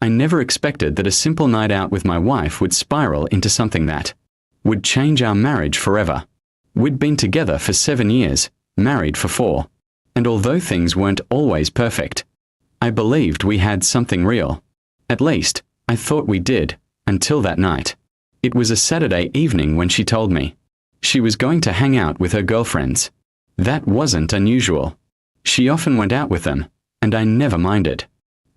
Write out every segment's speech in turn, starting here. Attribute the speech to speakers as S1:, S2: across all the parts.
S1: I never expected that a simple night out with my wife would spiral into something that would change our marriage forever. We'd been together for 7 years, married for 4. And although things weren't always perfect, I believed we had something real. At least, I thought we did, until that night. It was a Saturday evening when she told me she was going to hang out with her girlfriends. That wasn't unusual. She often went out with them, and I never minded.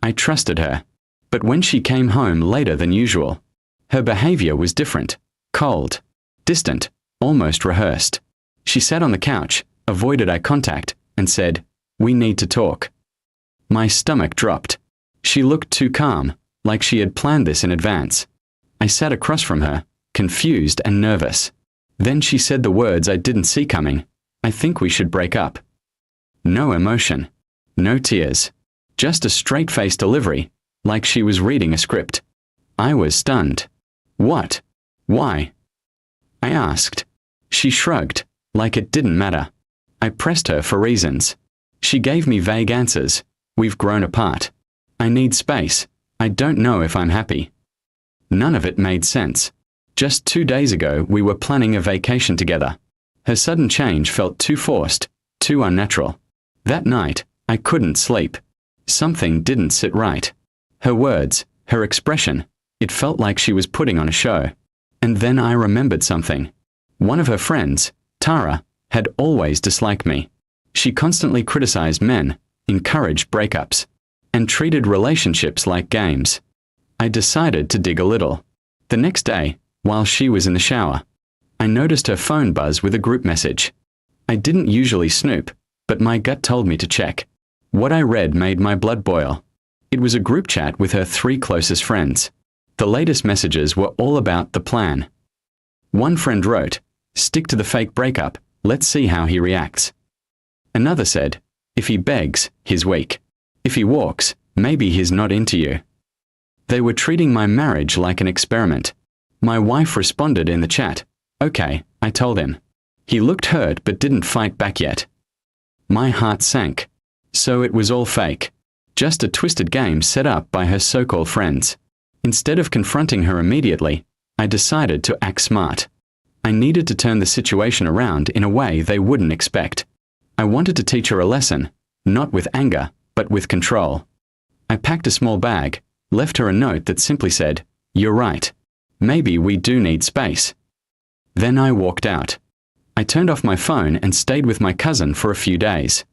S1: I trusted her. But when she came home later than usual, her behavior was different, cold, distant, almost rehearsed. She sat on the couch, avoided eye contact, and said, "We need to talk." My stomach dropped. She looked too calm, like she had planned this in advance. I sat across from her, confused and nervous. Then she said the words I didn't see coming, "I think we should break up." No emotion. No tears. Just a straight-faced delivery, like she was reading a script. I was stunned. "What? Why?" I asked. She shrugged, like it didn't matter. I pressed her for reasons. She gave me vague answers. "We've grown apart. I need space. I don't know if I'm happy." None of it made sense. Just 2 days ago we were planning a vacation together. Her sudden change felt too forced, too unnatural. That night, I couldn't sleep. Something didn't sit right. Her words, her expression, it felt like she was putting on a show. And then I remembered something. One of her friends, Tara, had always disliked me. She constantly criticized men, encouraged breakups, and treated relationships like games. I decided to dig a little. The next day, while she was in the shower, I noticed her phone buzz with a group message. I didn't usually snoop, but my gut told me to check. What I read made my blood boil. It was a group chat with her 3 closest friends. The latest messages were all about the plan. One friend wrote, "Stick to the fake breakup, let's see how he reacts." Another said, "If he begs, he's weak. If he walks, maybe he's not into you." They were treating my marriage like an experiment. My wife responded in the chat, "Okay," I told him. He looked hurt but didn't fight back yet. My heart sank. So it was all fake. Just a twisted game set up by her so-called friends. Instead of confronting her immediately, I decided to act smart. I needed to turn the situation around in a way they wouldn't expect. I wanted to teach her a lesson, not with anger, but with control. I packed a small bag, left her a note that simply said, "You're right. Maybe we do need space." Then I walked out. I turned off my phone and stayed with my cousin for a few days.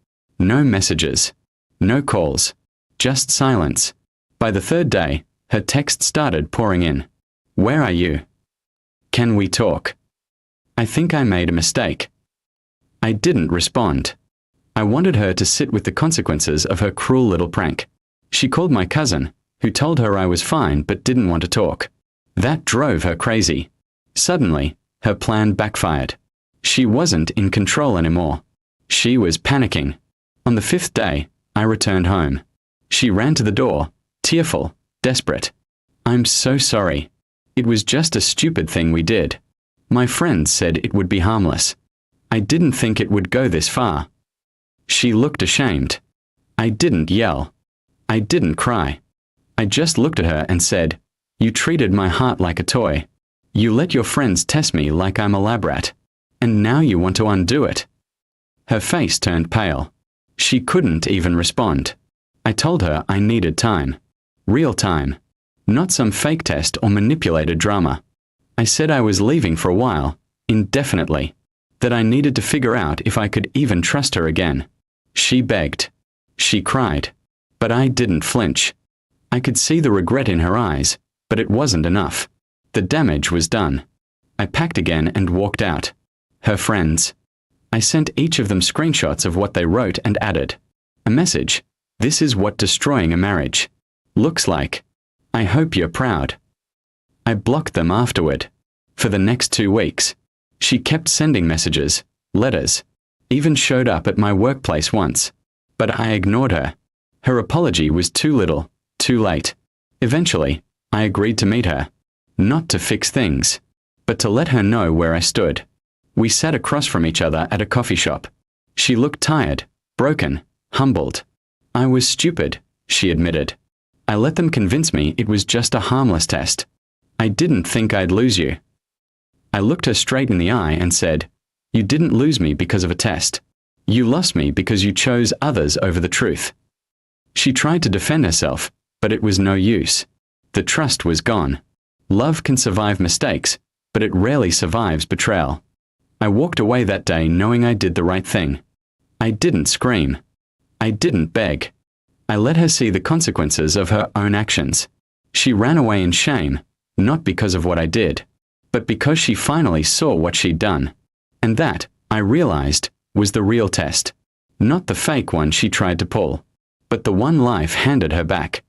S1: No messages. No calls. Just silence. By the 3rd day, her texts started pouring in. "Where are you? Can we talk?" I think I made a mistake. I didn't respond. I wanted her to sit with the consequences of her cruel little prank. She called my cousin, who told her I was fine but didn't want to talk. That drove her crazy. Suddenly, her plan backfired. She wasn't in control anymore. She was panicking. On the 5th day, I returned home. She ran to the door, tearful, desperate. "I'm so sorry. It was just a stupid thing we did. My friends said it would be harmless. I didn't think it would go this far." She looked ashamed. I didn't yell. I didn't cry. I just looked at her and said, "You treated my heart like a toy. You let your friends test me like I'm a lab rat. And now you want to undo it." Her face turned pale. She couldn't even respond. I told her I needed time. Real time. Not some fake test or manipulated drama. I said I was leaving for a while, indefinitely. That I needed to figure out if I could even trust her again. She begged. She cried. But I didn't flinch. I could see the regret in her eyes, but it wasn't enough. The damage was done. I packed again and walked out. Her friends. I sent each of them screenshots of what they wrote and added a message. "This is what destroying a marriage looks like. I hope you're proud." I blocked them afterward. For the next 2 weeks. She kept sending messages, letters, even showed up at my workplace once. But I ignored her. Her apology was too little, too late. Eventually, I agreed to meet her. Not to fix things, but to let her know where I stood. We sat across from each other at a coffee shop. She looked tired, broken, humbled. "I was stupid," she admitted. I let them convince me it was just a harmless test. I didn't think I'd lose you. I looked her straight in the eye and said, "You didn't lose me because of a test. You lost me because you chose others over the truth." She tried to defend herself, but it was no use. The trust was gone. Love can survive mistakes, but it rarely survives betrayal. I walked away that day knowing I did the right thing. I didn't scream. I didn't beg. I let her see the consequences of her own actions. She ran away in shame, not because of what I did, but because she finally saw what she'd done. And that, I realized, was the real test. Not the fake one she tried to pull, but the one life handed her back.